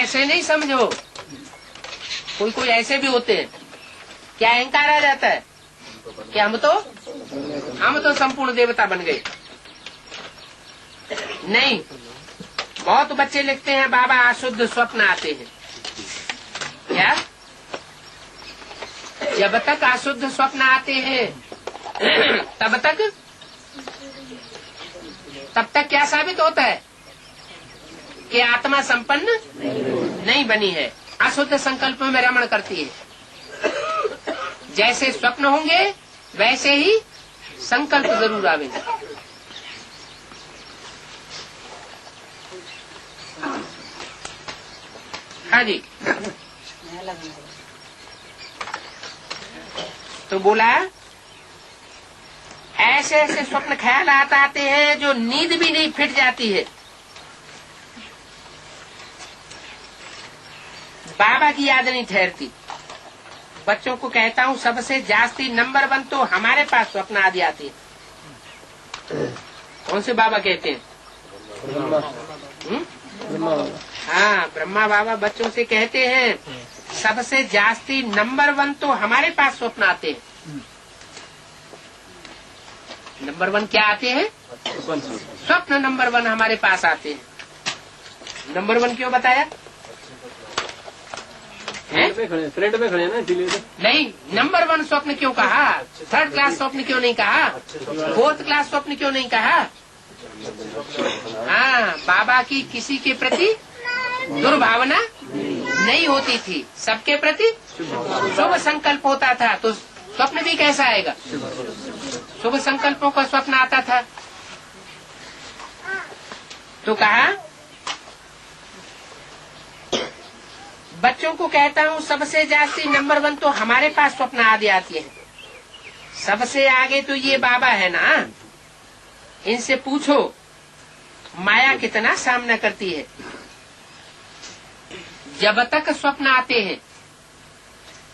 ऐसे नहीं समझो, कोई कोई ऐसे भी होते हैं, क्या अहंकार आ जाता है कि हम तो संपूर्ण देवता बन गए। नहीं, बहुत बच्चे लिखते हैं बाबा अशुद्ध स्वप्न आते हैं। क्या? जब तक अशुद्ध स्वप्न आते हैं तब तक क्या साबित होता है कि आत्मा संपन्न नहीं बनी है, अशुद्ध संकल्प में रमण करती है। जैसे स्वप्न होंगे वैसे ही संकल्प जरूर आवेंगे। हाँ जी, तो बोला ऐसे ऐसे स्वप्न ख्याल आते हैं जो नींद भी नहीं फिट जाती है। बाबा की याद नहीं ठहरती। बच्चों को कहता हूँ सबसे जास्ती नंबर 1 तो हमारे पास स्वप्न आदि आते हैं। कौन से बाबा कहते हैं? हाँ, ब्रह्मा बाबा बच्चों से कहते हैं सबसे जास्ती नंबर 1 तो हमारे पास स्वप्न आते हैं। नंबर 1 क्या आते हैं? स्वप्न नंबर 1 हमारे पास आते हैं। नंबर 1 क्यों बताया? फ्रंट में खड़े ना इसीलिए। नहीं, नंबर 1 स्वप्न क्यों कहा? 3rd क्लास स्वप्न क्यों नहीं कहा? 4th क्लास स्वप्न क्यों नहीं कहा? हाँ, बाबा की किसी के प्रति दुर्भावना नहीं होती थी, सबके प्रति शुभ संकल्प होता था। तो स्वप्न भी कैसा आएगा? शुभ संकल्पों का स्वप्न आता था। तो कहा बच्चों को कहता हूँ सबसे जास्ती नंबर 1 तो हमारे पास स्वप्न आदि आती है। सबसे आगे तो ये बाबा है ना, इनसे पूछो माया कितना सामना करती है। जब तक स्वप्न आते हैं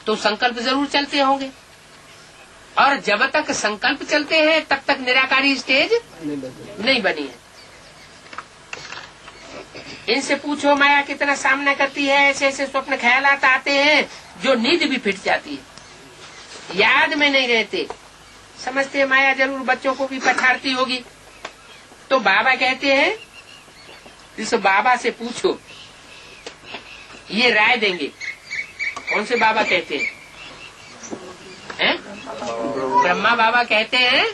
तो संकल्प जरूर चलते होंगे, और जब तक संकल्प चलते हैं तब तक निराकारी स्टेज नहीं बनी है। इनसे पूछो माया कितना सामना करती है। ऐसे ऐसे स्वप्न ख्यालात आते हैं जो नींद भी फिट जाती है, याद में नहीं रहते। समझते माया जरूर बच्चों को भी पछाड़ती होगी। तो बाबा कहते हैं इस बाबा से पूछो, ये राय देंगे। कौन से बाबा कहते हैं? ब्रह्मा बाबा कहते हैं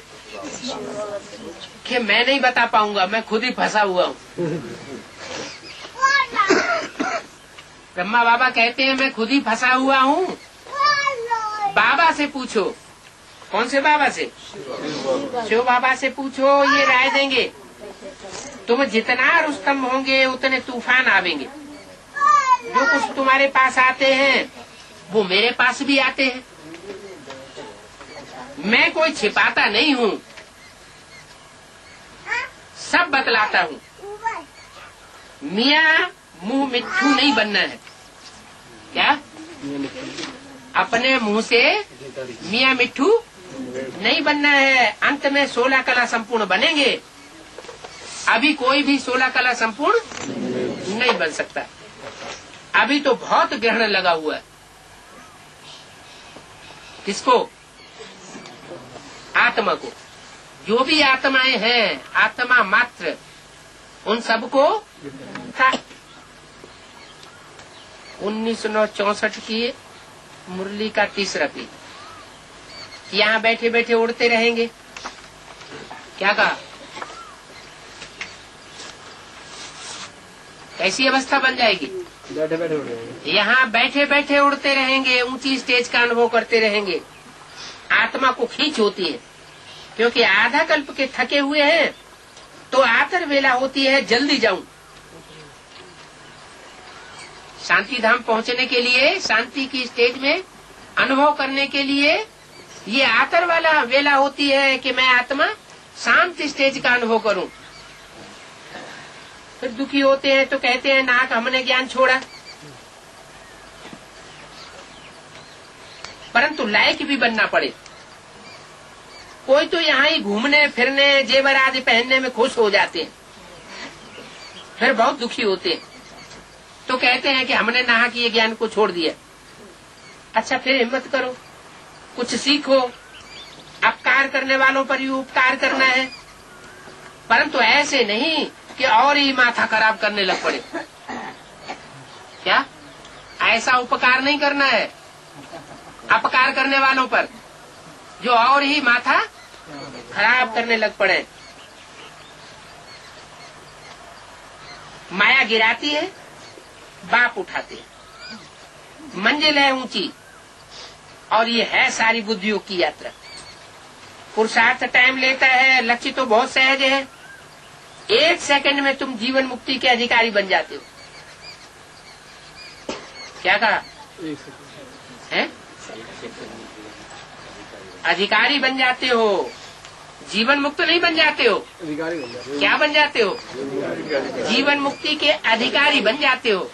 कि मैं नहीं बता पाऊंगा, मैं खुद ही फंसा हुआ हूँ। ब्रह्मा बाबा कहते हैं मैं खुद ही फंसा हुआ हूँ। बाबा से पूछो। कौन से बाबा से? शिव बाबा से पूछो, ये राय देंगे। तुम जितना रुस्तम होंगे उतने तूफान आवेंगे। जो कुछ तुम्हारे पास आते हैं वो मेरे पास भी आते हैं। मैं कोई छिपाता नहीं हूँ, सब बतलाता हूँ। मियाँ मुंह मिट्ठू नहीं बनना है। क्या? अपने मुंह से मियाँ मिट्ठू नहीं बनना है। अंत में 16 कला संपूर्ण बनेंगे। अभी कोई भी 16 कला संपूर्ण नहीं बन सकता। अभी तो बहुत ग्रहण लगा हुआ है। किसको? आत्मा को। जो भी आत्माएं हैं, आत्मा मात्र, उन सबको 1964 की मुरली का 30 पी। यहाँ बैठे बैठे उड़ते रहेंगे। क्या कहा? कैसी अवस्था बन जाएगी? बैठे बैठे उड़ जाएंगे। यहाँ बैठे बैठे उड़ते रहेंगे, ऊंची स्टेज का अनुभव करते रहेंगे। आत्मा को खींच होती है, क्योंकि आधा कल्प के थके हुए हैं। तो आतर वेला होती है, जल्दी जाऊं। शांति धाम पहुंचने के लिए, शांति की स्टेज में अनुभव करने के लिए ये आतर वाला वेला होती है कि मैं आत्मा शांत स्टेज का अनुभव करूं। फिर दुखी होते हैं तो कहते हैं नाक हमने ज्ञान छोड़ा। परंतु लायक भी बनना पड़े। कोई तो यहाँ ही घूमने फिरने, जेवर आदि पहनने में खुश हो जाते हैं, फिर बहुत दुखी होते हैं। तो कहते हैं कि हमने नाहक ये ज्ञान को छोड़ दिया। अच्छा, फिर हिम्मत करो, कुछ सीखो। अपकार करने वालों पर ही उपकार करना है, परंतु ऐसे नहीं कि और ही माथा खराब करने लग पड़े। क्या ऐसा उपकार नहीं करना है अपकार करने वालों पर, जो और ही माथा खराब करने लग पड़े। माया गिराती है, बाप उठाते हैं। मंजिल है ऊंची, और ये है सारी बुद्धियों की यात्रा। पुरुषार्थ टाइम लेता है, लक्ष्य तो बहुत सहज है। 1 सेकंड में तुम जीवन मुक्ति के अधिकारी बन जाते हो। क्या कहा है? अधिकारी बन जाते हो, जीवन मुक्त नहीं बन जाते हो। अधिकारी बन जाते हो। क्या बन जाते हो? जीवन मुक्ति के अधिकारी बन जाते हो।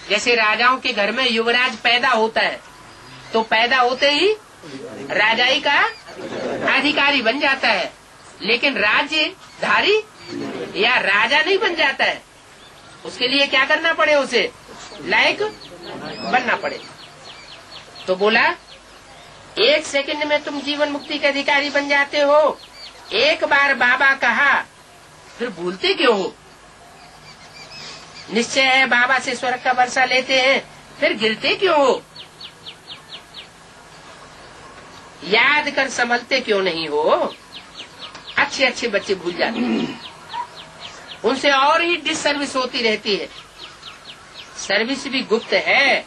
जैसे राजाओं के घर में युवराज पैदा होता है, तो पैदा होते ही राजाई का अधिकारी बन जाता है, लेकिन राज्यधारी या राजा नहीं बन जाता है। उसके लिए क्या करना पड़े? उसे लायक बनना पड़े। तो बोला 1 सेकंड में तुम जीवन मुक्ति के अधिकारी बन जाते हो। एक बार बाबा कहा, फिर भूलते क्यों हो? निश्चय है बाबा से स्वर्ग का वर्षा लेते हैं, फिर गिरते क्यों हो? याद कर संभलते क्यों नहीं हो? अच्छे अच्छे बच्चे भूल जाते हैं, उनसे और ही डिससर्विस होती रहती है। सर्विस भी गुप्त है,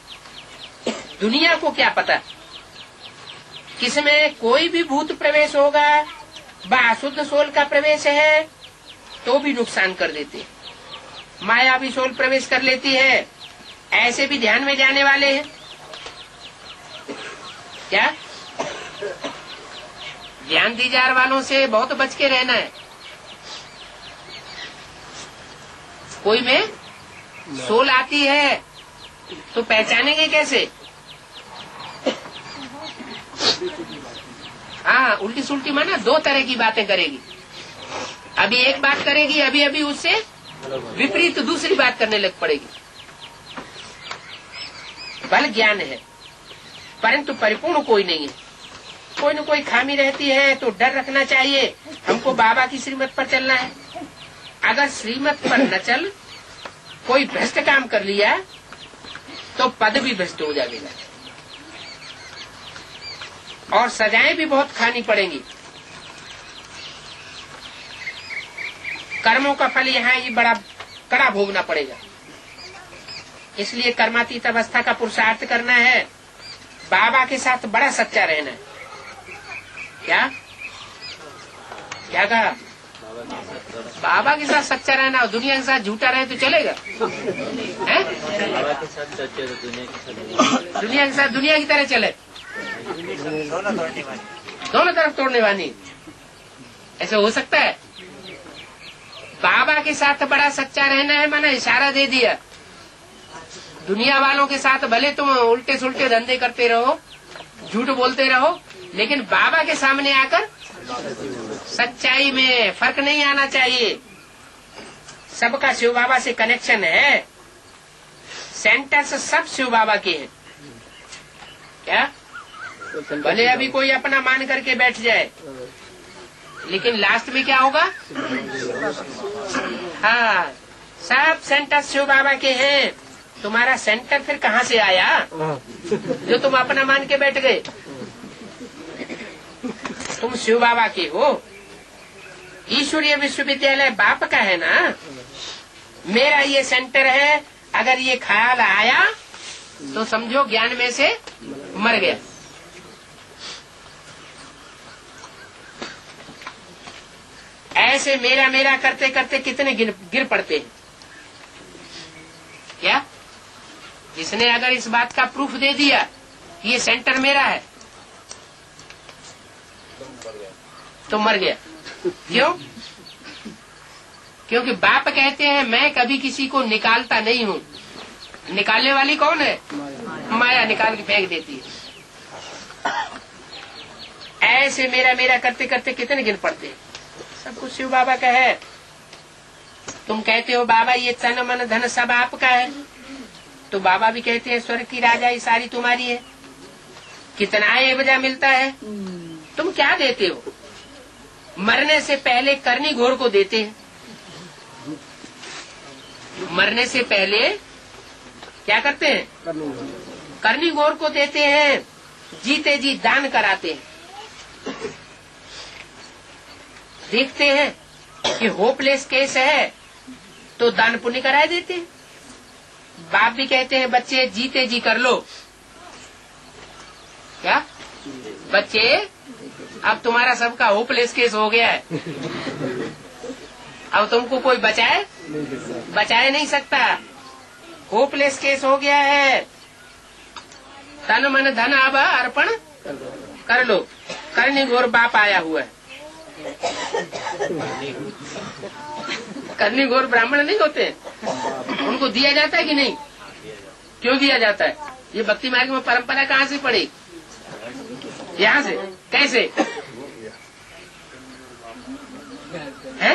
दुनिया को क्या पता किसमें कोई भी भूत प्रवेश होगा। अशुद्ध सोल का प्रवेश है तो भी नुकसान कर देते हैं, माया भी सोल प्रवेश कर लेती है। ऐसे भी ध्यान में जाने वाले हैं। क्या ध्यान दीजार वालों से बहुत बच के रहना है। कोई में सोल आती है तो पहचानेंगे कैसे? हाँ, उल्टी सुल्टी माना 2 तरह की बातें करेगी। अभी एक बात करेगी, अभी अभी उससे विपरीत दूसरी बात करने लग पड़ेगी। बल ज्ञान है, परंतु परिपूर्ण कोई नहीं है। कोई न कोई खामी रहती है, तो डर रखना चाहिए। हमको बाबा की श्रीमत पर चलना है। अगर श्रीमत पर न चल कोई भ्रष्ट काम कर लिया तो पद भी भ्रष्ट हो जाएगा और सजाएं भी बहुत खानी पड़ेंगी। कर्मों का फल यहाँ ही बड़ा कड़ा भोगना पड़ेगा। इसलिए कर्मातीत अवस्था का पुरुषार्थ करना है। बाबा के साथ बड़ा सच्चा रहना है। क्या क्या कहा? बाबा के साथ सच्चा रहना, और दुनिया के साथ झूठा रहे तो चलेगा? हैं? बाबा के साथ सच्चे तो दुनिया के साथ दुनिया की तरह चले, दोनों तरफ तोड़ने वाली। ऐसे हो सकता है? बाबा के साथ बड़ा सच्चा रहना है, माना इशारा दे दिया। दुनिया वालों के साथ भले तुम उल्टे सुल्टे धंधे करते रहो, झूठ बोलते रहो, लेकिन बाबा के सामने आकर सच्चाई में फर्क नहीं आना चाहिए। सबका शिव बाबा से कनेक्शन है। सेंटर्स सब शिव बाबा के हैं। क्या भले अभी कोई अपना मान करके बैठ जाए, लेकिन लास्ट में क्या होगा? हाँ, सब सेंटर्स शिव बाबा के हैं। तुम्हारा सेंटर फिर कहाँ से आया जो तुम अपना मान के बैठ गए? तुम शिव बाबा के हो। ईश्वरीय विश्वविद्यालय बाप का है ना। मेरा ये सेंटर है। अगर ये ख्याल आया तो समझो ज्ञान में से मर गया। ऐसे मेरा मेरा करते करते कितने गिर पड़ते हैं। क्या जिसने अगर इस बात का प्रूफ दे दिया कि ये सेंटर मेरा है तो मर गया। क्यों? क्योंकि बाप कहते हैं मैं कभी किसी को निकालता नहीं हूँ। निकालने वाली कौन है? माया निकाल के फेंक देती है। ऐसे मेरा मेरा करते करते कितने गिर पड़ते हैं। सब कुछ शिव बाबा का है। तुम कहते हो बाबा ये तन मन धन सब आपका है, तो बाबा भी कहते हैं स्वर्ग की राजाई सारी तुम्हारी है, कितना एवजा मिलता है, तुम क्या देते हो? मरने से पहले करनी घोर को देते हैं। मरने से पहले क्या करते हैं? करनी घोर को देते हैं, जीते जी दान कराते हैं। देखते हैं कि होपलेस केस है तो दान पुण्य करा देते हैं। बाप भी कहते हैं बच्चे जीते जी कर लो। क्या बच्चे अब तुम्हारा सबका होपलेस केस हो गया है, अब तुमको कोई बचाए नहीं सकता, होपलेस केस हो गया है, तन मन धन अब अर्पण कर लो। करनी घोर बाप आया हुआ है। करनी घोर ब्राह्मण नहीं होते, उनको दिया जाता है कि नहीं? क्यों दिया जाता है? ये भक्ति मार्ग में परंपरा कहाँ से पड़ी? यहाँ से। कैसे है?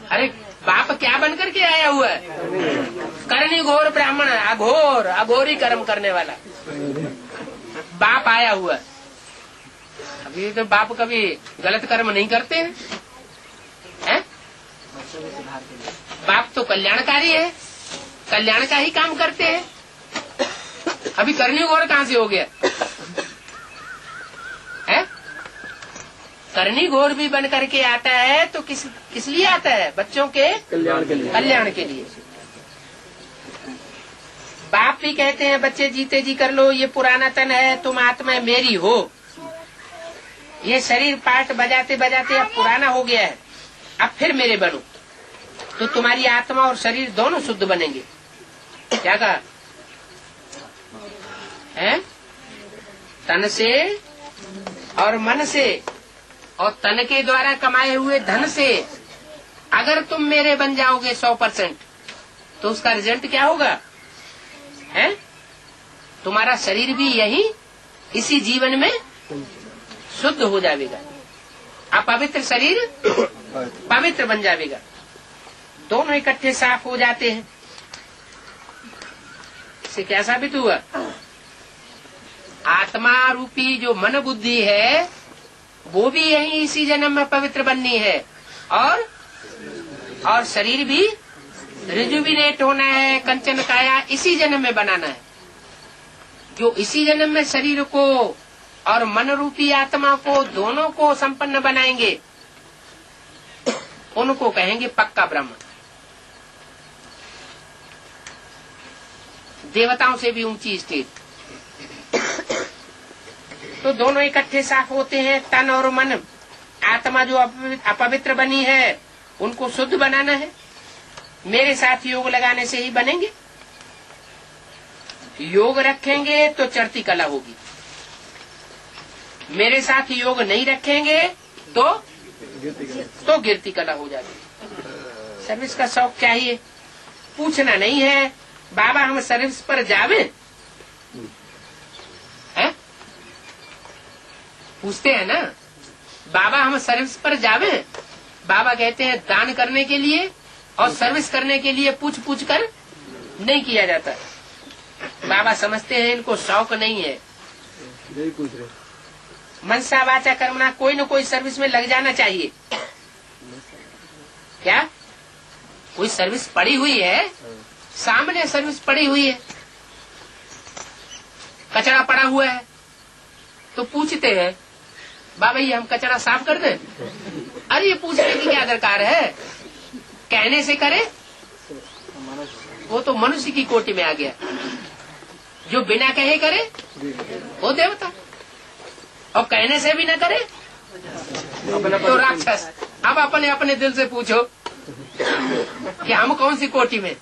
अरे बाप क्या बन करके आया हुआ है? करनी घोर ब्राह्मण, अघोरी कर्म करने वाला बाप आया हुआ है। अभी तो बाप कभी गलत कर्म नहीं करते हैं? बाप तो कल्याणकारी है, कल्याण का ही काम करते हैं। अभी करनी घोर कहाँ से हो गया है? करनी घोर भी बन करके आता है तो किस लिए आता है? बच्चों के कल्याण के लिए। बाप भी कहते हैं बच्चे जीते जी कर लो, ये पुराना तन है, तुम आत्मा मेरी हो। ये शरीर पाठ बजाते बजाते अब पुराना हो गया है, अब फिर मेरे बनो, तो तुम्हारी आत्मा और शरीर दोनों शुद्ध बनेंगे। क्या कहा है? तन से और मन से और तन के द्वारा कमाए हुए धन से अगर तुम मेरे बन जाओगे 100%, तो उसका रिजल्ट क्या होगा? है तुम्हारा शरीर भी यही इसी जीवन में शुद्ध हो जाएगा, अपवित्र शरीर पवित्र बन जाएगा, दोनों इकट्ठे साफ हो जाते हैं। इससे क्या साबित हुआ? आत्मा रूपी जो मन बुद्धि है वो भी यही इसी जन्म में पवित्र बननी है, और शरीर भी रिजुविनेट होना है, कंचन काया इसी जन्म में बनाना है। जो इसी जन्म में शरीर को और मन रूपी आत्मा को दोनों को संपन्न बनाएंगे उनको कहेंगे पक्का ब्रह्म। देवताओं से भी ऊंची स्टेज। तो दोनों इकट्ठे साफ होते हैं, तन और मन। आत्मा जो अपवित्र बनी है उनको शुद्ध बनाना है। मेरे साथ योग लगाने से ही बनेंगे। योग रखेंगे तो चढ़ती कला होगी, मेरे साथ योग नहीं रखेंगे तो गिरती कला हो जाएगी। सर्विस का शौक चाहिए, पूछना नहीं है बाबा हम सर्विस पर जावे है? पूछते हैं ना बाबा हम सर्विस पर जावे? बाबा कहते हैं दान करने के लिए और सर्विस करने के लिए पूछ पूछ कर नहीं किया जाता। बाबा समझते हैं इनको शौक नहीं है। पूछ रहे मनसा वाचा कर्मणा कोई न कोई सर्विस में लग जाना चाहिए। क्या कोई सर्विस पड़ी हुई है? सामने सर्विस पड़ी हुई है, कचरा पड़ा हुआ है तो पूछते हैं बाबा ये हम कचरा साफ कर दें? अरे ये पूछने की क्या दरकार है? कहने से करे वो तो मनुष्य की कोटि में आ गया। जो बिना कहे करे वो देवता, और कहने से भी न करे तो राक्षस। अब अपने अपने दिल से पूछो कि हम कौन सी कोटि में,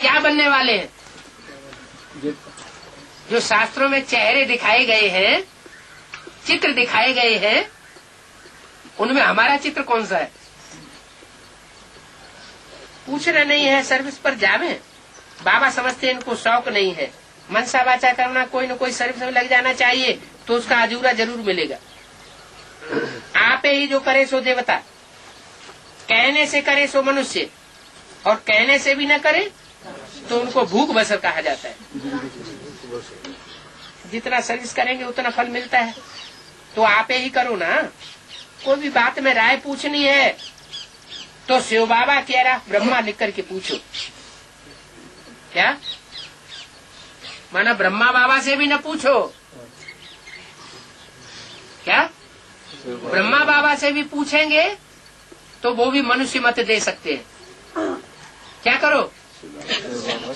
क्या बनने वाले हैं? जो शास्त्रों में चेहरे दिखाए गए हैं, चित्र दिखाए गए हैं, उनमें हमारा चित्र कौन सा है? पूछना नहीं है, सर्विस पर जावे। बाबा समझते हैं इनको शौक नहीं है। मनसा वाचा करना कोई न कोई सर्विस में लग जाना चाहिए तो उसका अजूरा जरूर मिलेगा। आप ही जो करे सो देवता। कहने से करे सो मनुष्य, और कहने से भी न करे तो उनको भूख बसर कहा जाता है। जितना सर्विस करेंगे उतना फल मिलता है। तो आप ही करो ना। कोई भी बात में राय पूछनी है तो शिव बाबा कह रहा ब्रह्मा लिख करके पूछो। क्या माना? ब्रह्मा बाबा से भी न पूछो। क्या ब्रह्मा बाबा से भी पूछेंगे तो वो भी मनुष्य मत दे सकते हैं। क्या करो?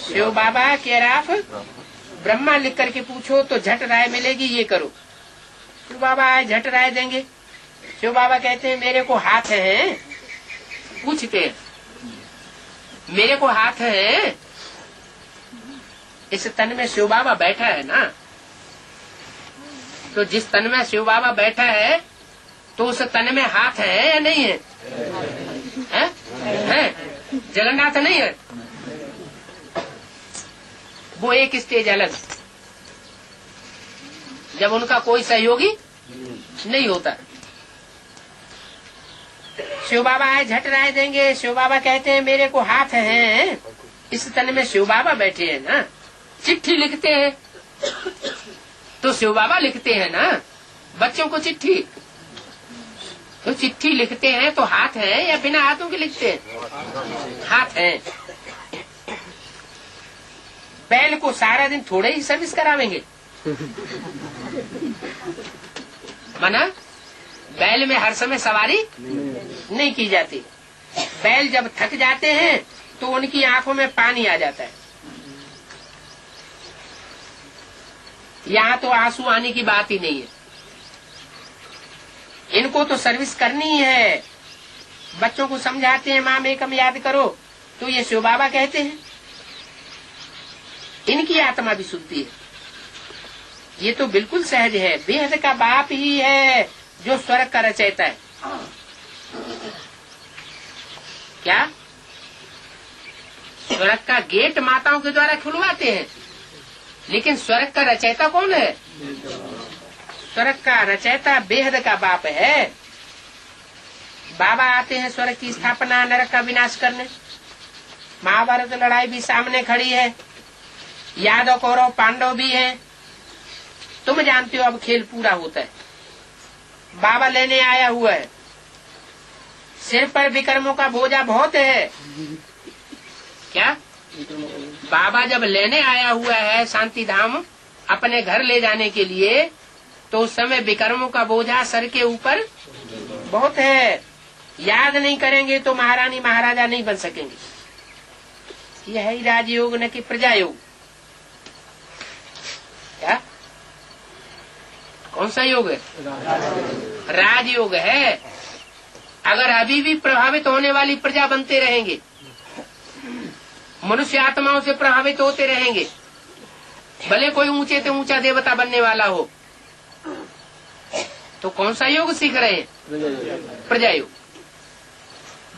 शिव बाबा कह रहा ब्रह्मा लिख करके पूछो तो झट राय मिलेगी, ये करो। शिव बाबा आए झट राय देंगे। शिव बाबा कहते हैं मेरे को हाथ है। पूछते हैं मेरे को हाथ है? इस तन में शिव बाबा बैठा है ना, तो जिस तन में शिव बाबा बैठा है तो उस तन में हाथ है या नहीं है? है? जगन्नाथ नहीं है? वो एक स्टेज अलग, जब उनका कोई सहयोगी नहीं होता। शिव बाबा आए झट राय देंगे। शिव बाबा कहते हैं मेरे को हाथ है। इस तन में शिव बाबा बैठे हैं ना। चिट्ठी लिखते हैं तो शिव बाबा लिखते हैं ना बच्चों को चिट्ठी। तो चिट्ठी लिखते हैं तो हाथ है या बिना हाथों के लिखते हैं? हाथ है। बैल को सारा दिन थोड़े ही सर्विस करावेंगे। माना बैल में हर समय सवारी नहीं की जाती। बैल जब थक जाते हैं तो उनकी आंखों में पानी आ जाता है। यहाँ तो आंसू आने की बात ही नहीं है। इनको तो सर्विस करनी ही है। बच्चों को समझाते हैं माँ में कम याद करो, तो ये शिव बाबा कहते हैं। इनकी आत्मा भी सुनती है। ये तो बिल्कुल सहज है। बेहद का बाप ही है जो स्वर्ग का रचयिता है। क्या स्वर्ग का गेट माताओं के द्वारा खुलवाते हैं, लेकिन स्वर्ग का रचयिता कौन है? स्वर्ग का रचयिता बेहद का बाप है। बाबा आते हैं स्वर्ग की स्थापना, नरक का विनाश करने। महाभारत लड़ाई भी सामने खड़ी है। यादव कौरव पांडव भी हैं। तुम जानते हो अब खेल पूरा होता है। बाबा लेने आया हुआ है। सिर पर विक्रमों का बोझा बहुत है। क्या बाबा जब लेने आया हुआ है शांति धाम अपने घर ले जाने के लिए, तो उस समय विक्रमों का बोझा सर के ऊपर बहुत है। याद नहीं करेंगे तो महारानी महाराजा नहीं बन सकेंगे। यह है राजयोग न कि प्रजा योग। क्या कौन सा योग है? राजयोग है। अगर अभी भी प्रभावित होने वाली प्रजा बनते रहेंगे, मनुष्य आत्माओं से प्रभावित होते रहेंगे, भले कोई ऊंचे से ऊंचा देवता बनने वाला हो, तो कौन सा योग सीख रहे हैं? प्रजा योग।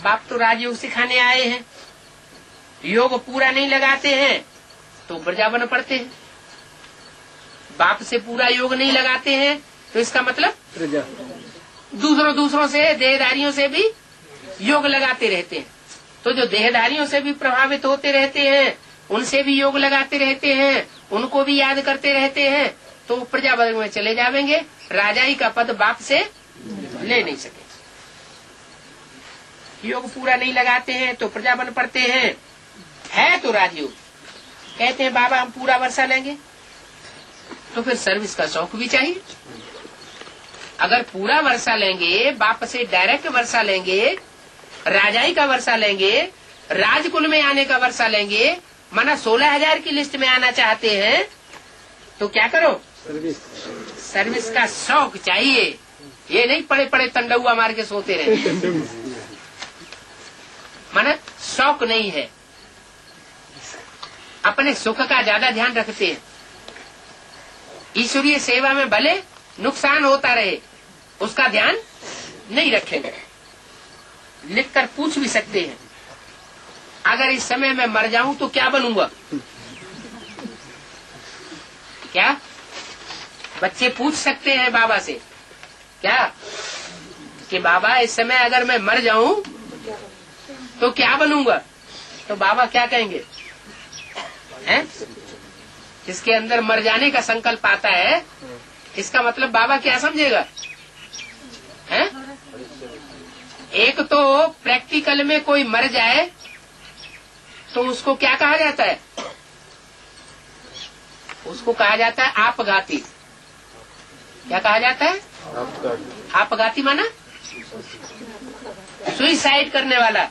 बाप तो राजयोग सिखाने आए हैं। योग पूरा नहीं लगाते हैं तो प्रजा बन पड़ते हैं। बाप से पूरा योग नहीं लगाते हैं तो इसका मतलब दूसरों से देहधारियों से भी योग लगाते रहते हैं। तो जो देहधारियों से भी प्रभावित होते रहते हैं, उनसे भी योग लगाते रहते हैं, उनको भी याद करते रहते हैं, तो प्रजा वर्ग में चले जाएंगे। राजाई का पद बाप से ले नहीं सके। योग पूरा नहीं लगाते हैं तो प्रजा बन पड़ते हैं। है तो राजयोग। कहते हैं बाबा हम पूरा वर्षा लेंगे, तो फिर सर्विस का शौक भी चाहिए। अगर पूरा वर्षा लेंगे, बाप से डायरेक्ट वर्षा लेंगे, राजाई का वर्षा लेंगे, राजकुल में आने का वर्षा लेंगे, माना 16,000 की लिस्ट में आना चाहते हैं, तो क्या करो? सर्विस का शौक चाहिए। ये नहीं पड़े पड़े तंडुआ मार के सोते रहे। माना शौक नहीं है। अपने सुख का ज्यादा ध्यान रखते हैं। ईश्वरीय सेवा में भले नुकसान होता रहे, उसका ध्यान नहीं रखेंगे। लिखकर पूछ भी सकते हैं, अगर इस समय मैं मर जाऊं तो क्या बनूंगा? क्या बच्चे पूछ सकते हैं बाबा से क्या कि बाबा इस समय अगर मैं मर जाऊं तो क्या बनूंगा? तो बाबा क्या कहेंगे? हैं? जिसके अंदर मर जाने का संकल्प आता है, इसका मतलब बाबा क्या समझेगा? हैं? एक तो प्रैक्टिकल में कोई मर जाए तो उसको क्या कहा जाता है? उसको कहा जाता है आपघाती। क्या कहा जाता है? आपघाती माना सुइसाइड करने वाला।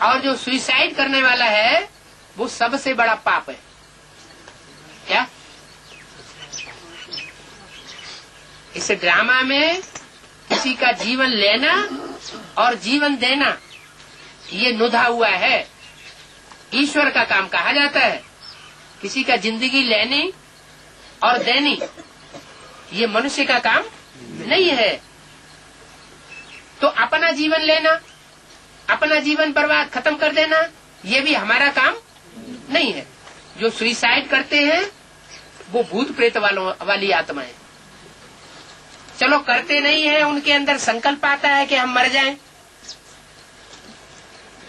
और जो सुइसाइड करने वाला है वो सबसे बड़ा पाप है। क्या? इस ड्रामा में किसी का जीवन लेना और जीवन देना ये नुधा हुआ है, ईश्वर का काम कहा जाता है। किसी का जिंदगी लेनी और देनी ये मनुष्य का काम नहीं है। तो अपना जीवन लेना, अपना जीवन बर्बाद खत्म कर देना ये भी हमारा काम नहीं है। जो सुइसाइड करते हैं वो भूत प्रेत वाली आत्माएं। चलो करते नहीं है, उनके अंदर संकल्प आता है कि हम मर जाएं,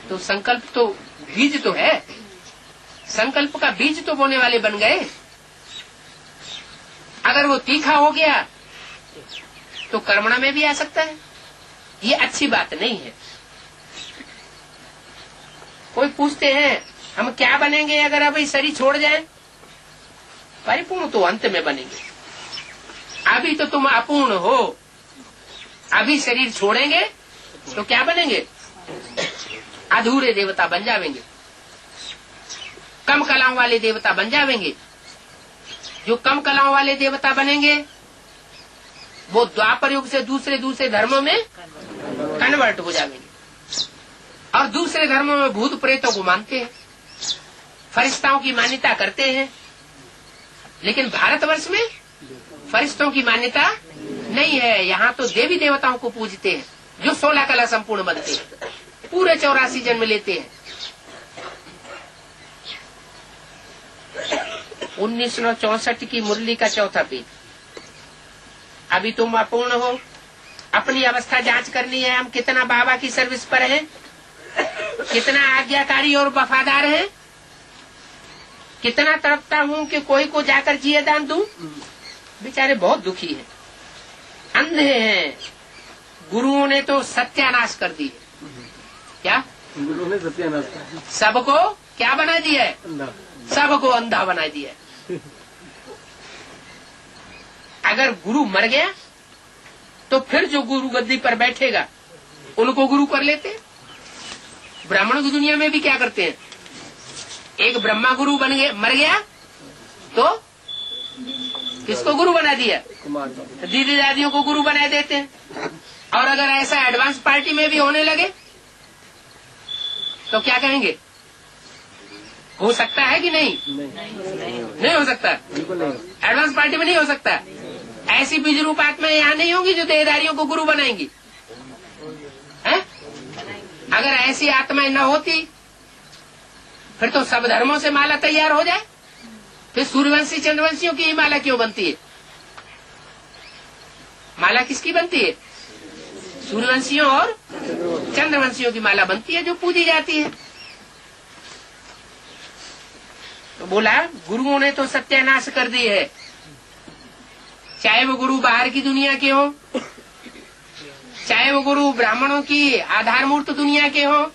तो संकल्प तो बीज तो है, संकल्प का बीज तो बोने वाले बन गए। अगर वो तीखा हो गया तो कर्मणा में भी आ सकता है। ये अच्छी बात नहीं है। कोई पूछते हैं हम क्या बनेंगे अगर अभी शरीर छोड़ जाए? परिपूर्ण तो अंत में बनेंगे, अभी तो तुम अपूर्ण हो। अभी शरीर छोड़ेंगे तो क्या बनेंगे? अधूरे देवता बन जावेंगे, कम कलाओं वाले देवता बन जावेंगे। जो कम कलाओं वाले देवता बनेंगे वो द्वापर युग से दूसरे धर्मों में कन्वर्ट हो जाएंगे और दूसरे धर्मों में भूत प्रेतों को मानते हैं, फरिश्ताओं की मान्यता करते हैं। लेकिन भारतवर्ष में फरिश्तों की मान्यता नहीं है। यहाँ तो देवी देवताओं को पूजते हैं जो 16 कला संपूर्ण बनते हैं, पूरे 84 जन्म लेते हैं। 1964 की मुरली का चौथा पेज। अभी तुम अपूर्ण हो, अपनी अवस्था जांच करनी है। हम कितना बाबा की सर्विस पर हैं, कितना आज्ञाकारी और वफादार हैं, कितना तड़पता हूँ कि कोई को जाकर जिए दान दूं। बेचारे बहुत दुखी हैं, अंधे हैं। गुरुओं ने तो सत्यानाश कर दी। क्या गुरुओं ने सत्यानाश कर? सबको क्या बना दिया है? सबको अंधा बना दिया है। अगर गुरु मर गया तो फिर जो गुरु गद्दी पर बैठेगा उनको गुरु कर लेते हैं। ब्राह्मणों की दुनिया में भी क्या करते हैं? एक ब्रह्मा गुरु बन गया, मर गया तो किसको गुरु बना दिया? तो दीदी दादियों को गुरु बना देते हैं। और अगर ऐसा एडवांस पार्टी में भी होने लगे तो क्या कहेंगे? हो सकता है कि नहीं? नहीं हो सकता। एडवांस पार्टी में नहीं हो सकता। ऐसी बीज रूप आत्माएं यहाँ नहीं होंगी जो देहधारियों को गुरु बनाएंगी। हैं? अगर ऐसी आत्माएं न होती फिर तो सब धर्मों से माला तैयार हो जाए। फिर सूर्यवंशी चंद्रवंशियों की ही माला क्यों बनती है? माला किसकी बनती है? सूर्यवंशियों और चंद्रवंशियों की माला बनती है जो पूजी जाती है। तो बोला गुरुओं ने तो सत्यानाश कर दी है। चाहे वो गुरु बाहर की दुनिया के हो, चाहे वो गुरु ब्राह्मणों की आधार मूर्त दुनिया के हो,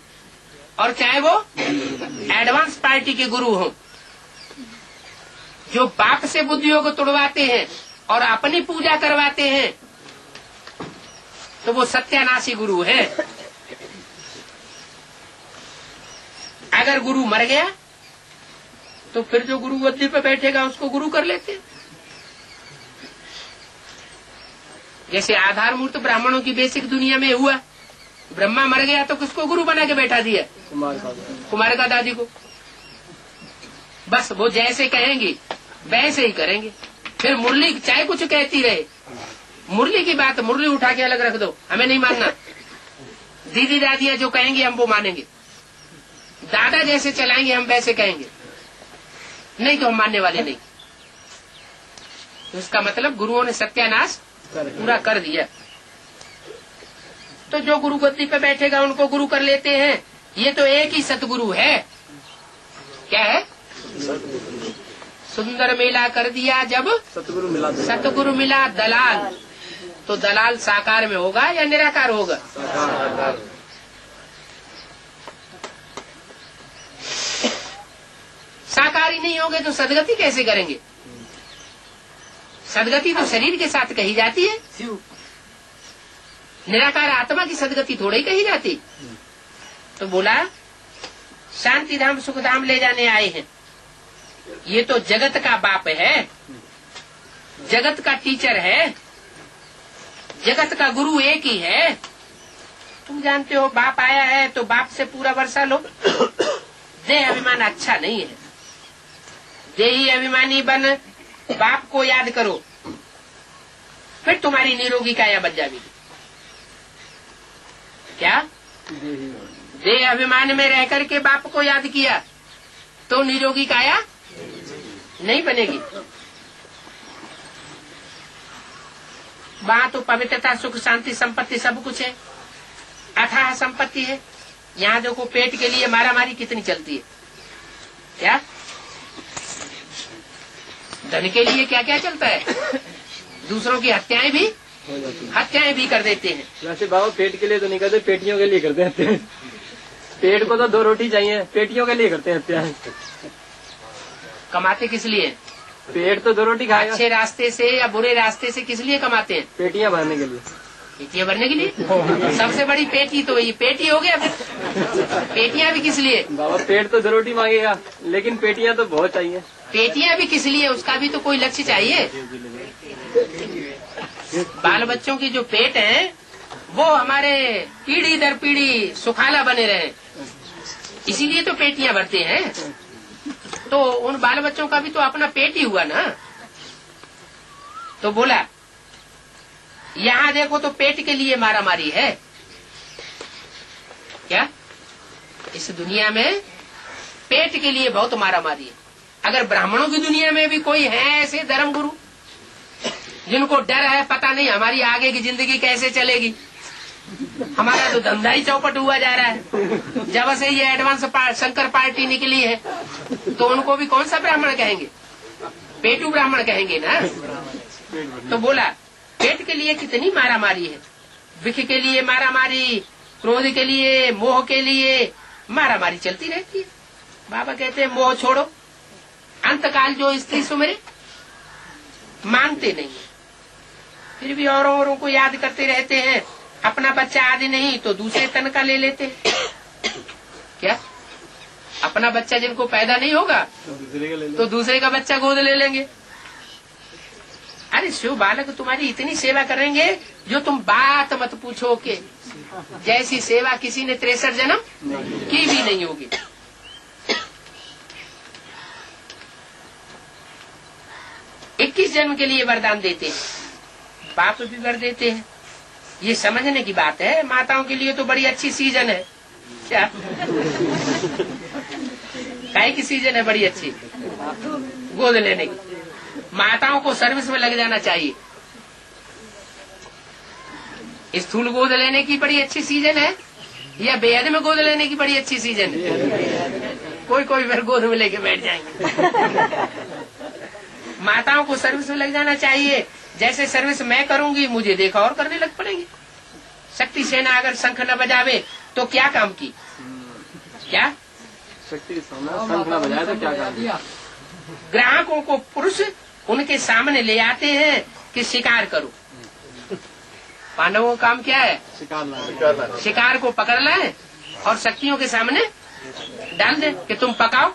और चाहे वो एडवांस पार्टी के गुरु हो जो बाप से बुद्धियों को तोड़वाते हैं और अपनी पूजा करवाते हैं, तो वो सत्यानाशी गुरु है। अगर गुरु मर गया तो फिर जो गुरु गद्दी पे बैठेगा उसको गुरु कर लेते हैं। जैसे आधार मूर्त ब्राह्मणों की बेसिक दुनिया में हुआ, ब्रह्मा मर गया तो किसको गुरु बना के बैठा दिया? कुमार का दादी को। बस वो जैसे कहेंगे वैसे ही करेंगे। फिर मुरली चाहे कुछ कहती रहे, मुरली की बात मुरली उठा के अलग रख दो, हमें नहीं मानना। दीदी दादियां जो कहेंगे हम वो मानेंगे, दादा जैसे चलाएंगे हम वैसे कहेंगे, नहीं तो हम मानने वाले नहीं। तो इसका मतलब गुरुओं ने सत्यानाश पूरा कर दिया। तो जो गुरु गद्दी पे बैठेगा उनको गुरु कर लेते हैं। ये तो एक ही सतगुरु है। क्या है? सुंदर मेला कर दिया जब सतगुरु मिला दलाल। तो दलाल साकार में होगा या निराकार होगा? साकार ही नहीं होगे तो सदगति कैसे करेंगे? सदगति तो शरीर के साथ कही जाती है, निराकार आत्मा की सदगति थोड़ी ही कही जाती। तो बोला शांति धाम सुख धाम ले जाने आए हैं। ये तो जगत का बाप है, जगत का टीचर है, जगत का गुरु एक ही है। तुम जानते हो बाप आया है तो बाप से पूरा वर्षा लो। देह अभिमान अच्छा नहीं है, देही अभिमानी बन बाप को याद करो, फिर तुम्हारी निरोगी काया बन जाएगी। क्या? देह अभिमान में रह करके बाप को याद किया तो निरोगी काया नहीं बनेगी। वहाँ तो पवित्रता सुख शांति संपत्ति सब कुछ है, अथाह संपत्ति है। यहाँ देखो पेट के लिए मारामारी कितनी चलती है। क्या? धन के लिए क्या क्या चलता है, दूसरों की हत्याएं भी कर देते हैं। वैसे बाबा पेट के लिए तो नहीं करते, पेटियों के लिए करते हैं। पेट को तो 2 रोटी चाहिए, पेटियों के लिए करते हैं हत्याएं। कमाते किस लिए? पेट तो 2 रोटी खाएगा। अच्छे रास्ते से या बुरे रास्ते से किस लिए कमाते हैं? पेटियां भरने के लिए। पेटियां भरने के लिए। सबसे बड़ी पेटी तो ये पेटी हो गया। फिर पेटियां भी किस लिए? बाबा पेट तो 2 रोटी मांगेगा, लेकिन पेटियां तो बहुत चाहिए। पेटियां भी किस लिए? उसका भी तो कोई लक्ष्य चाहिए। बाल बच्चों की जो पेट है वो हमारे पीढ़ी दर पीढ़ी सुखाला बने रहे, इसीलिए तो पेटियां भरते हैं। तो उन बाल बच्चों का भी तो अपना पेट ही हुआ ना। तो बोला यहाँ देखो तो पेट के लिए मारामारी है। क्या? इस दुनिया में पेट के लिए बहुत मारामारी है। अगर ब्राह्मणों की दुनिया में भी कोई है ऐसे धर्म गुरु जिनको डर है, पता नहीं हमारी आगे की जिंदगी कैसे चलेगी, हमारा तो धंधा ही चौपट हुआ जा रहा है। जब से ये एडवांस शंकर पार्टी निकली है तो उनको भी कौन सा ब्राह्मण कहेंगे? पेटू ब्राह्मण कहेंगे ना। तो बोला पेट के लिए कितनी मारामारी है, विख के लिए मारामारी, क्रोध के लिए, मोह के लिए मारामारी चलती रहती है। बाबा कहते हैं मोह छोड़ो, अंतकाल जो स्त्री सुमरे मानते नहीं, फिर भी औरों को याद करते रहते हैं। अपना बच्चा आदि नहीं तो दूसरे तन का ले लेते हैं। क्या? अपना बच्चा जिनको पैदा नहीं होगा तो दूसरे का बच्चा गोद ले लेंगे। अरे शिव बालक तुम्हारी इतनी सेवा करेंगे जो तुम बात मत पूछो के जैसी सेवा किसी ने 63 जन्म की भी नहीं होगी। इक्कीस जन्म के लिए वरदान देते हैं, बाप भी वर देते हैं। ये समझने की बात है। माताओं के लिए तो बड़ी अच्छी सीजन है। क्या? काहे की सीजन है बड़ी अच्छी? गोद लेने की। माताओं को सर्विस में लग जाना चाहिए। स्थूल गोद लेने की बड़ी अच्छी सीजन है या बेहद में गोद लेने की बड़ी अच्छी सीजन है? कोई फिर गोद में लेके बैठ जाएंगे। माताओं को सर्विस में लग जाना चाहिए। जैसे सर्विस मैं करूंगी मुझे देखा और करने लग पड़ेंगे। शक्ति सेना अगर शंख न बजावे तो क्या काम की? क्या? शक्ति सेना शंख न बजाए तो क्या काम किया? ग्राहकों को पुरुष उनके सामने ले आते हैं कि शिकार करो। पांडवों का काम क्या है? शिकार को पकड़ लाए और शक्तियों के सामने डाल दे कि तुम पकाओ।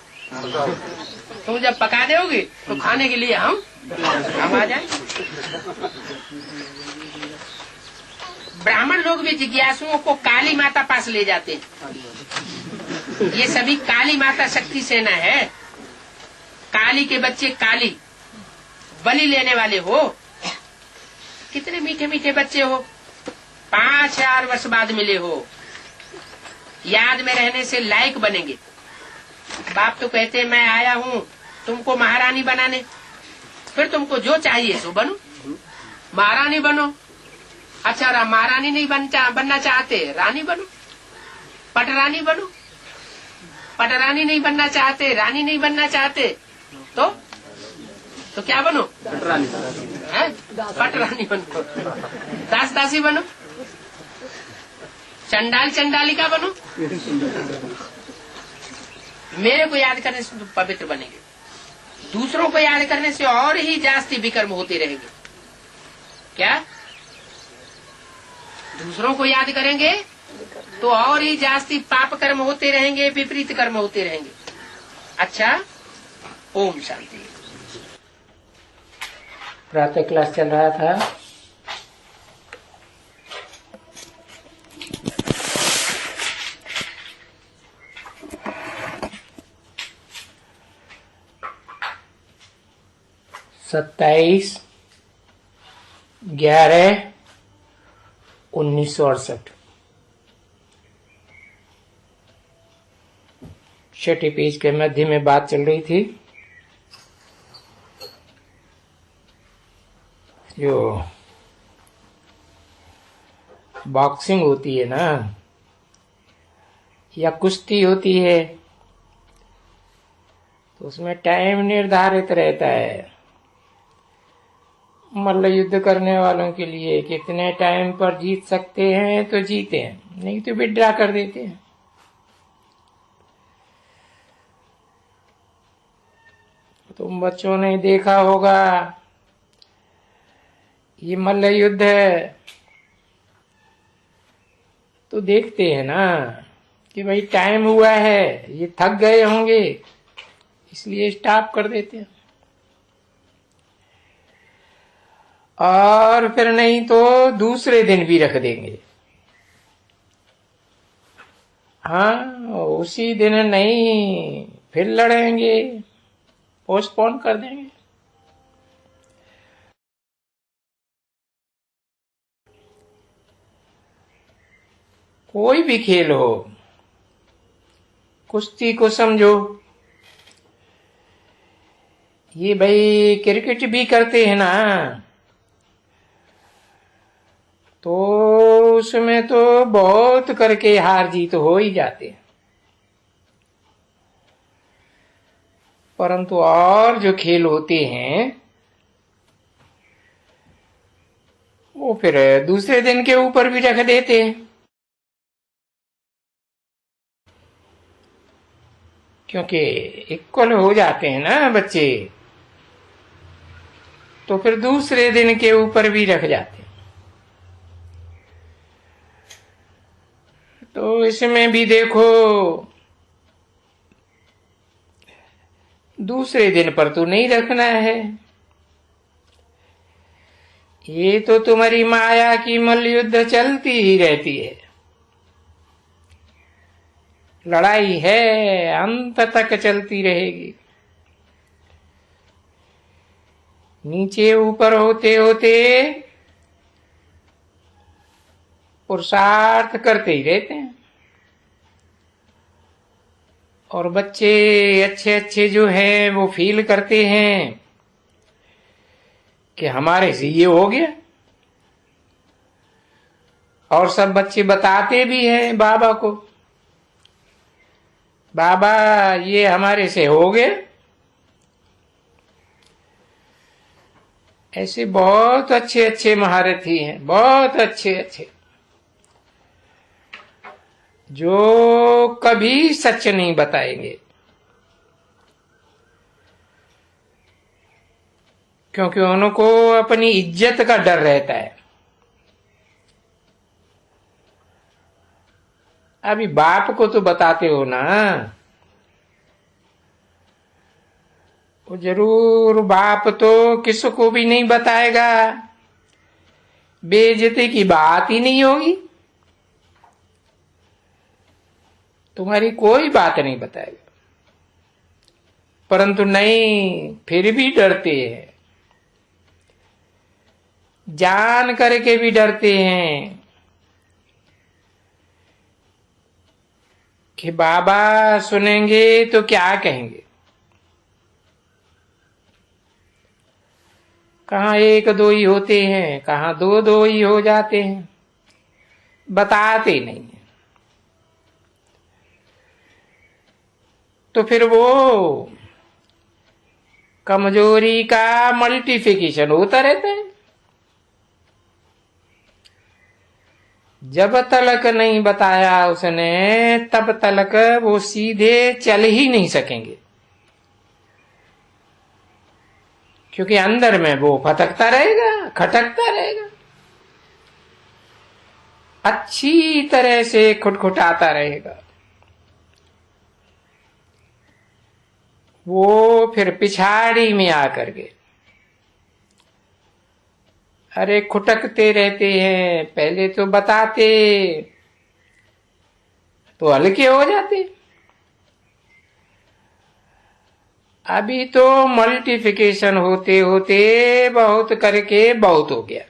तुम जब पका दोगे तो खाने के लिए हम आ जाएंगे। ब्राह्मण लोग भी जिज्ञासुओं को काली माता पास ले जाते हैं। ये सभी काली माता शक्ति सेना है। काली के बच्चे काली बलि लेने वाले हो। कितने मीठे मीठे बच्चे हो, 5000 वर्ष बाद मिले हो, याद में रहने से लायक बनेंगे। बाप तो कहते मैं आया हूँ तुमको महारानी बनाने, फिर तुमको जो चाहिए सो बनो, महारानी बनो। अच्छा महारानी नहीं बनना चाहते, रानी बनो, पटरानी बनो, पटरानी नहीं बनना चाहते, रानी नहीं बनना चाहते, तो क्या बनो? पटरानी। पटरानी बनो, दास दासी बनो, चंडाल चंडालिका बनो। मेरे को याद करने से तो पवित्र बनेंगे, दूसरों को याद करने से और ही जास्ती विकर्म होते रहेंगे। क्या? दूसरों को याद करेंगे तो और ही जास्ती पाप कर्म होते रहेंगे, विपरीत कर्म होते रहेंगे। अच्छा, ओम शांति। प्रातः क्लास चल रहा था, सत्ताईस 11/1968 छठे पेज के मध्य में बात चल रही थी। जो बॉक्सिंग होती है ना, या कुश्ती होती है, तो उसमें टाइम निर्धारित रहता है मल्ल युद्ध करने वालों के लिए। कितने टाइम पर जीत सकते हैं तो जीते हैं, नहीं तो विड्रा कर देते हैं। तुम बच्चों ने देखा होगा, ये मल्ल युद्ध है तो देखते हैं ना कि भाई टाइम हुआ है, ये थक गए होंगे, इसलिए स्टॉप कर देते हैं। और फिर नहीं तो दूसरे दिन भी रख देंगे। हाँ, उसी दिन नहीं, फिर लड़ेंगे, पोस्टपोन कर देंगे। कोई भी खेल हो, कुश्ती को समझो, ये भाई क्रिकेट भी करते हैं ना, तो उसमें तो बहुत करके हार जीत हो ही जाते हैं। परंतु और जो खेल होते हैं वो फिर दूसरे दिन के ऊपर भी रख देते हैं, क्योंकि इक्वल हो जाते हैं ना बच्चे, तो फिर दूसरे दिन के ऊपर भी रख जाते हैं। तो इसमें भी देखो, दूसरे दिन पर तो नहीं रखना है। ये तो तुम्हारी माया की मल्लयुद्ध चलती ही रहती है, लड़ाई है, अंत तक चलती रहेगी। नीचे ऊपर होते होते पुरुषार्थ करते ही रहते हैं। और बच्चे अच्छे अच्छे जो हैं वो फील करते हैं कि हमारे से ये हो गया, और सब बच्चे बताते भी हैं बाबा को, बाबा ये हमारे से हो गया। ऐसे बहुत अच्छे अच्छे महारथी हैं, बहुत अच्छे अच्छे, जो कभी सच नहीं बताएंगे, क्योंकि उनको अपनी इज्जत का डर रहता है। अभी बाप को तो बताते हो ना, वो जरूर बाप तो किसको भी नहीं बताएगा, बेइज्जती की बात ही नहीं होगी, तुम्हारी कोई बात नहीं बताएगा। परंतु नहीं, फिर भी डरते हैं, जान करके भी डरते हैं कि बाबा सुनेंगे तो क्या कहेंगे। कहाँ एक दो ही होते हैं, कहाँ दो दो ही हो जाते हैं, बताते नहीं है। तो फिर वो कमजोरी का मल्टीफिकेशन होता रहता है। जब तलक नहीं बताया उसने तब तलक वो सीधे चल ही नहीं सकेंगे, क्योंकि अंदर में वो फटकता रहेगा, खटकता रहेगा, अच्छी तरह से खुटखुटाता रहेगा। वो फिर पिछाड़ी में आकर के अरे खुटकते रहते हैं, पहले तो बताते तो हल्के हो जाते, अभी तो मल्टीफिकेशन होते होते बहुत करके बहुत हो गया।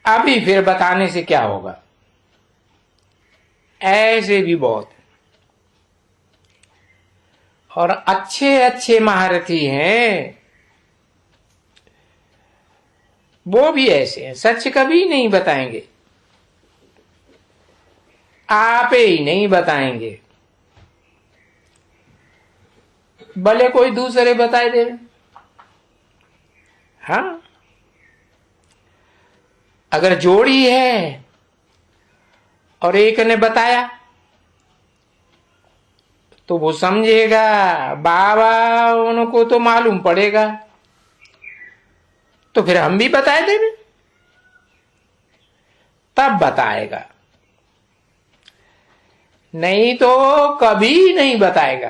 अभी फिर बताने से क्या होगा, ऐसे भी बहुत। और अच्छे अच्छे महारथी हैं वो भी ऐसे हैं, सच कभी नहीं बताएंगे, आप ही नहीं बताएंगे, भले कोई दूसरे बताए दे। हाँ, अगर जोड़ी है और एक ने बताया तो वो समझेगा बाबा उनको तो मालूम पड़ेगा, तो फिर हम भी बताए देंगे, तब बताएगा, नहीं तो कभी नहीं बताएगा।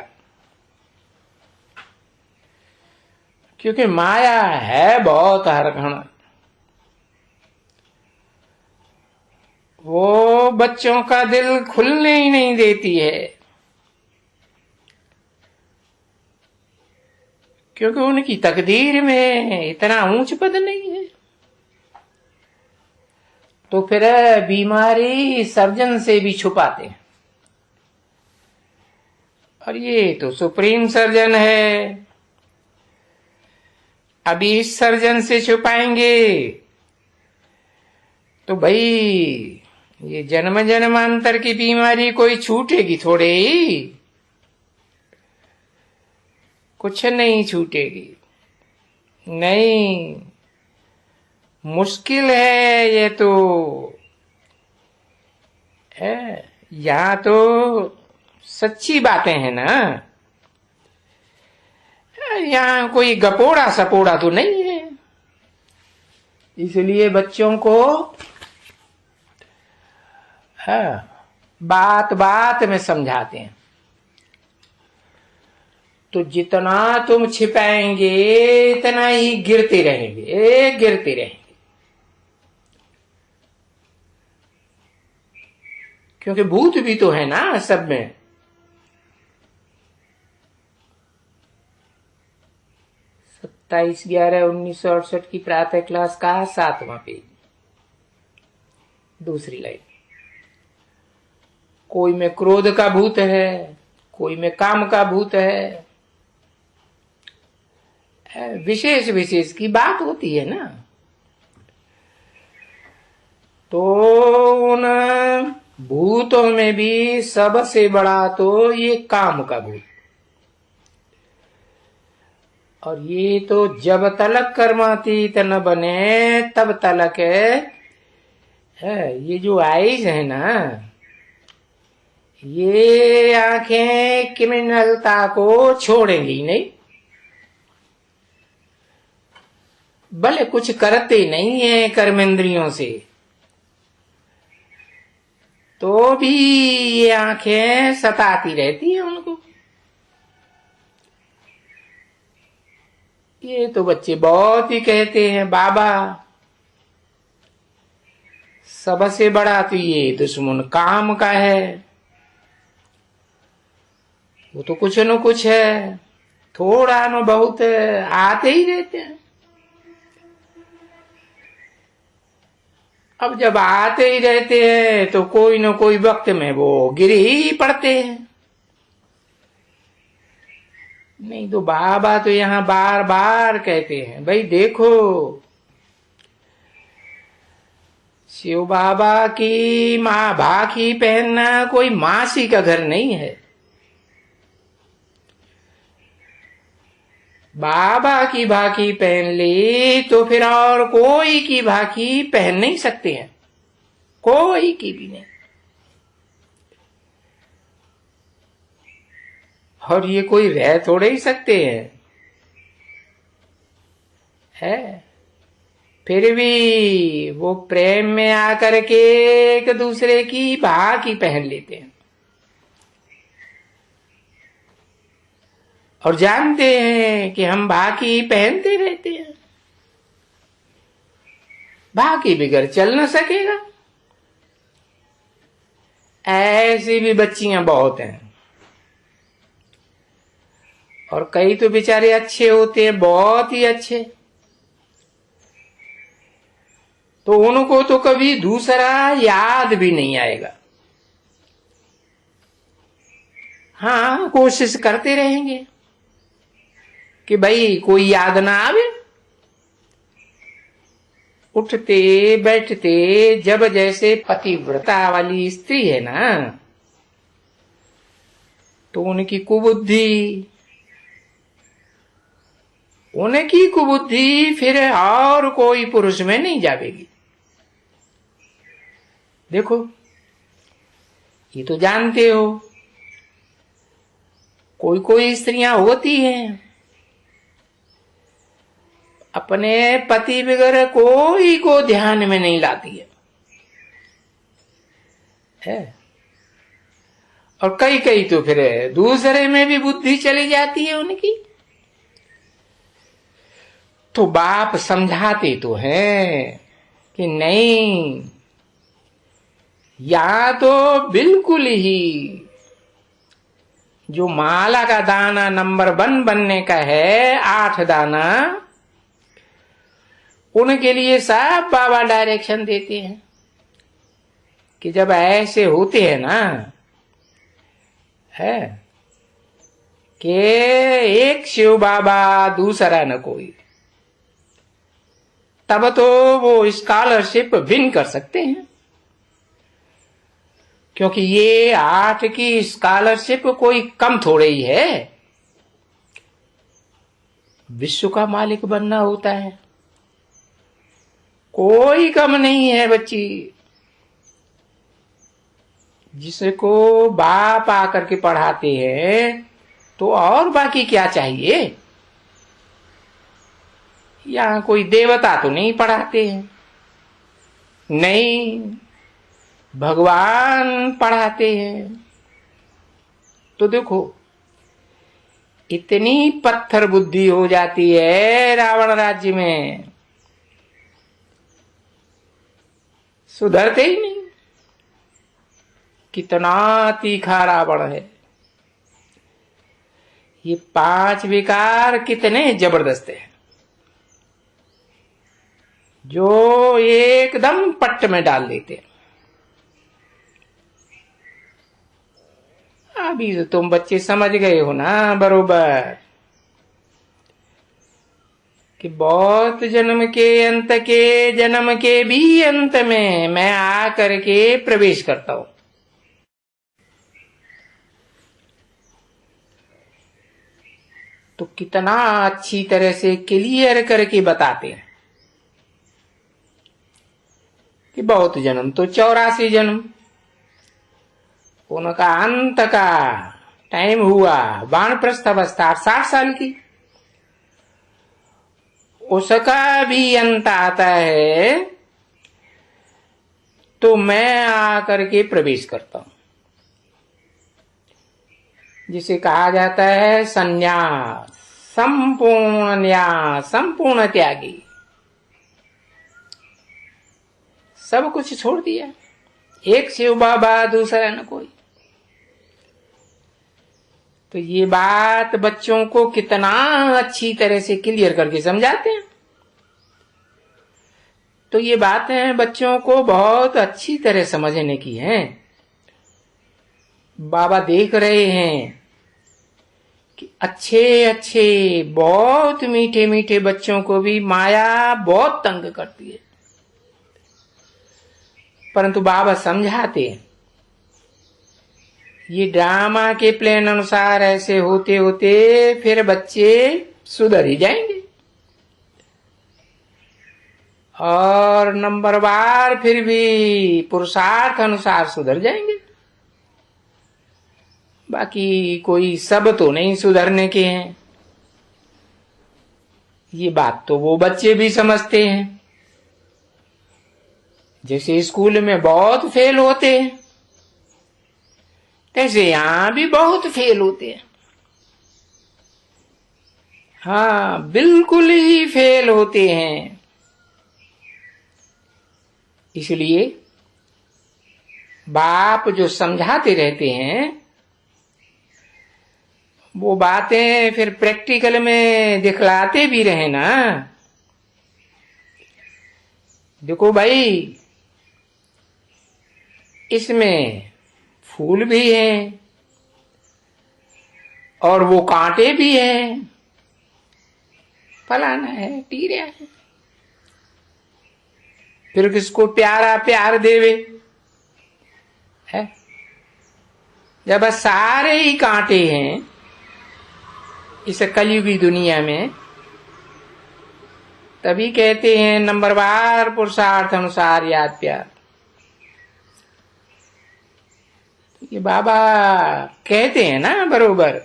क्योंकि माया है बहुत हरखण, वो बच्चों का दिल खुलने ही नहीं देती है, क्योंकि उनकी तकदीर में इतना ऊंच पद नहीं है। तो फिर बीमारी सर्जन से भी छुपाते हैं, और ये तो सुप्रीम सर्जन है, अभी इस सर्जन से छुपाएंगे तो भाई ये जन्म जन्मांतर की बीमारी कोई छूटेगी थोड़े ही, कुछ नहीं छूटेगी, नहीं, मुश्किल है ये तो है। यहाँ तो सच्ची बातें हैं ना, यहाँ कोई गपोड़ा सपोड़ा तो नहीं है, इसलिए बच्चों को बात बात में समझाते हैं। तो जितना तुम छिपाएंगे इतना ही गिरते रहेंगे, गिरते रहेंगे, क्योंकि भूत भी तो है ना सब में। 27/11/1968 की प्रातः क्लास का 7वां पेज, दूसरी लाइन। कोई में क्रोध का भूत है, कोई में काम का भूत है, विशेष विशेष की बात होती है ना। तो उन भूतों में भी सबसे बड़ा तो ये काम का भूत, और ये तो जब तलक कर्मातीत न बने तब तलक है। ये जो आईज है ना, ये आंखें क्रिमिनलता को छोड़ेंगी नहीं, भले कुछ करते नहीं है कर्मेंद्रियों से, तो भी ये आंखें सताती रहती है उनको। ये तो बच्चे बहुत ही कहते हैं बाबा सबसे बड़ा तो ये दुश्मन काम का है, वो तो कुछ न कुछ है, थोड़ा न बहुत आते ही रहते हैं। अब जब आते ही रहते हैं तो कोई न कोई वक्त में वो गिर ही पड़ते हैं। नहीं तो बाबा तो यहाँ बार बार कहते हैं, भाई देखो शिव बाबा की माँ भाखी पहनना कोई मासी का घर नहीं है। बाबा की भाखी पहन ली तो फिर और कोई की भाखी पहन नहीं सकते हैं, कोई की भी नहीं। और ये कोई रह थोड़े ही सकते हैं, है। फिर भी वो प्रेम में आकर के एक दूसरे की भाखी पहन लेते हैं और जानते हैं कि हम भाखी पहनते रहते हैं, भाखी बिगड़ चल न सकेगा। ऐसी भी बच्चियां बहुत हैं, और कई तो बेचारे अच्छे होते हैं, बहुत ही अच्छे, तो उनको तो कभी दूसरा याद भी नहीं आएगा। हाँ, कोशिश करते रहेंगे कि भाई कोई याद ना आवे। उठते बैठते जब जैसे पतिव्रता वाली स्त्री है ना, तो उनकी कुबुद्धि फिर और कोई पुरुष में नहीं जावेगी। देखो, ये तो जानते हो, कोई कोई स्त्रियां होती हैं अपने पति बगैर कोई को ध्यान में नहीं लाती है। और कई कई तो फिर दूसरे में भी बुद्धि चली जाती है उनकी। तो बाप समझाते तो हैं कि नहीं, या तो बिल्कुल ही जो माला का दाना नंबर 1 बनने का है, 8 दाना, उनके लिए सब बाबा डायरेक्शन देते हैं कि जब ऐसे होते हैं ना, है कि एक शिव बाबा दूसरा न कोई, तब तो वो स्कॉलरशिप विन कर सकते हैं। क्योंकि ये 8 की स्कॉलरशिप कोई कम थोड़े ही है, विश्व का मालिक बनना होता है, कोई कम नहीं है बच्ची। जिसको बाप आकर के पढ़ाते हैं तो और बाकी क्या चाहिए। यहां कोई देवता तो नहीं पढ़ाते हैं, नहीं, भगवान पढ़ाते हैं। तो देखो, इतनी पत्थर बुद्धि हो जाती है रावण राज्य में, सुधरते ही नहीं। कितना तीखा रावण है। ये 5 विकार कितने जबरदस्त हैं, जो एकदम पट्ट में डाल देते हैं। अभी तो तुम बच्चे समझ गए हो ना बरोबर कि बहुत जन्म के भी अंत में मैं आकर के प्रवेश करता हूं। तो कितना अच्छी तरह से क्लियर करके बताते हैं कि बहुत जन्म तो 84 जन्म, उनका अंत का टाइम हुआ वानप्रस्थ अवस्था 60 साल की, उसका भी अंत आता है तो मैं आकर के प्रवेश करता हूं, जिसे कहा जाता है संन्यास, संपूर्ण न्यास, संपूर्ण त्यागी। सब कुछ छोड़ दिया, एक शिव बाबा दूसरा न कोई। तो ये बात बच्चों को कितना अच्छी तरह से क्लियर करके समझाते हैं। तो ये बातें बच्चों को बहुत अच्छी तरह समझने की हैं। बाबा देख रहे हैं कि अच्छे अच्छे बहुत मीठे मीठे बच्चों को भी माया बहुत तंग करती है। परंतु बाबा समझाते हैं ये ड्रामा के प्लान अनुसार ऐसे होते होते फिर बच्चे सुधर ही जाएंगे और नंबर बार फिर भी पुरुषार्थ अनुसार सुधर जाएंगे। बाकी कोई सब तो नहीं सुधरने के हैं, ये बात तो वो बच्चे भी समझते हैं। जैसे स्कूल में बहुत फेल होते हैं तैसे यहां भी बहुत फेल होते हैं। हाँ, बिल्कुल ही फेल होते हैं। इसलिए बाप जो समझाते रहते हैं वो बातें फिर प्रैक्टिकल में दिखलाते भी रहे ना। देखो भाई, इसमें फूल भी हैं और वो कांटे भी हैं, फलाना है, टीरा है, फिर किसको प्यारा प्यार देवे है। जब सारे ही कांटे हैं इस कलयुगी दुनिया में, तभी कहते हैं नंबरवार पुरुषार्थ अनुसार याद प्यार। ये बाबा कहते हैं ना बरोबर,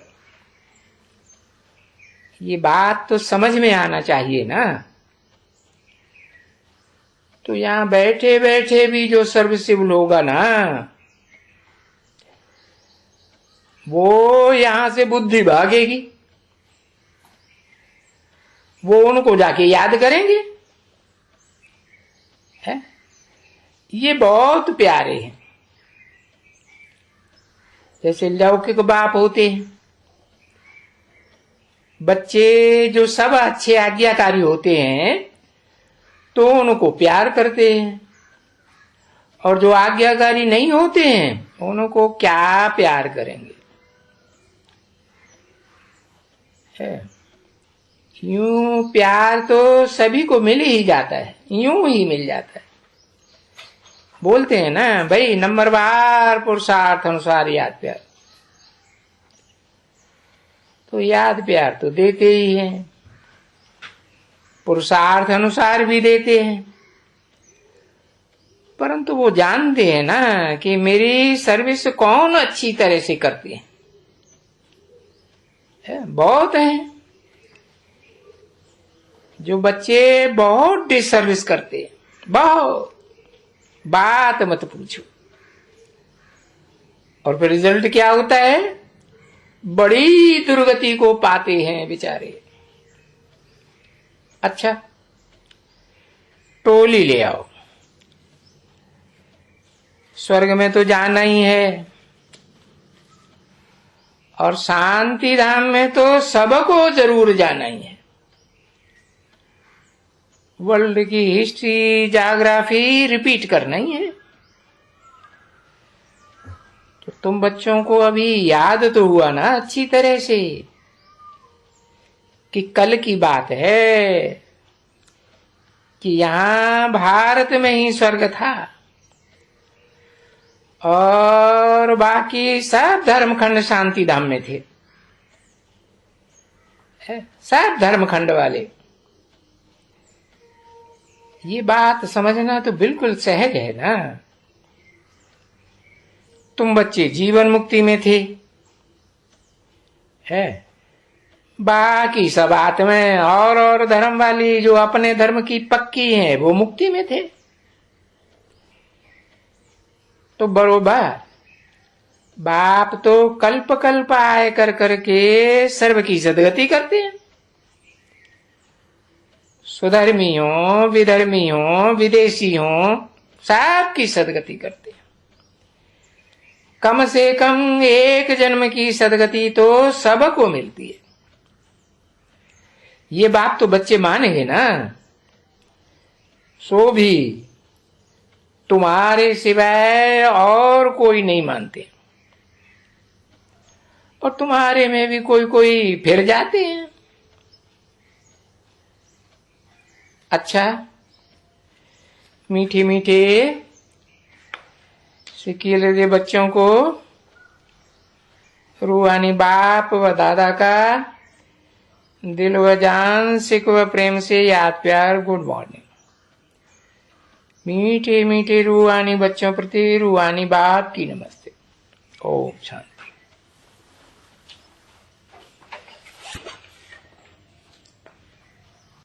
ये बात तो समझ में आना चाहिए ना। तो यहां बैठे बैठे भी जो सर्विसेबल होगा ना, वो यहां से बुद्धि भागेगी, वो उनको जाके याद करेंगे है। ये बहुत प्यारे हैं। जैसे लौकिक बाप होते हैं, बच्चे जो सब अच्छे आज्ञाकारी होते हैं तो उनको प्यार करते हैं, और जो आज्ञाकारी नहीं होते हैं उनको क्या प्यार करेंगे है। यूं प्यार तो सभी को मिल ही जाता है, यूं ही मिल जाता है। बोलते हैं ना भाई, नंबरवार पुरुषार्थ अनुसार याद प्यार। तो याद प्यार तो देते ही हैं, पुरुषार्थ अनुसार भी देते हैं, परंतु वो जानते हैं ना कि मेरी सर्विस कौन अच्छी तरह से करते हैं। बहुत हैं जो बच्चे बहुत डिसर्विस करते हैं, बहुत, बात मत पूछो। और फिर रिजल्ट क्या होता है, बड़ी दुर्गति को पाते हैं बेचारे। अच्छा, टोली ले आओ, स्वर्ग में तो जाना ही है, और शांति धाम में तो सबको जरूर जाना ही है। वर्ल्ड की हिस्ट्री ज्योग्राफी रिपीट करना ही है। तो तुम बच्चों को अभी याद तो हुआ ना अच्छी तरह से कि कल की बात है कि यहां भारत में ही स्वर्ग था और बाकी सब धर्मखंड शांति धाम में थे, सब धर्मखंड वाले। ये बात समझना तो बिल्कुल सहज है ना। तुम बच्चे जीवन मुक्ति में थे, है, बाकी सब आत्माएं और धर्म वाली जो अपने धर्म की पक्की हैं वो मुक्ति में थे। तो बरोबर बाप तो कल्प कल्प आए कर करके सर्व की सदगति करते हैं। स्वधर्मी हो, विधर्मी हो, विदेशी हो, सबकी सदगति करते हैं। कम से कम एक जन्म की सदगति तो सबको मिलती है। ये बात तो बच्चे मानेंगे ना। सो भी तुम्हारे सिवाय और कोई नहीं मानते, और तुम्हारे में भी कोई कोई फिर जाते हैं। अच्छा, मीठे मीठे सिक्के ले दे बच्चों को रूहानी बाप व दादा का दिल व जान सिख व प्रेम से याद प्यार गुड मॉर्निंग। मीठे मीठे रूहानी बच्चों प्रति रूहानी बाप की नमस्ते। ओम शांति।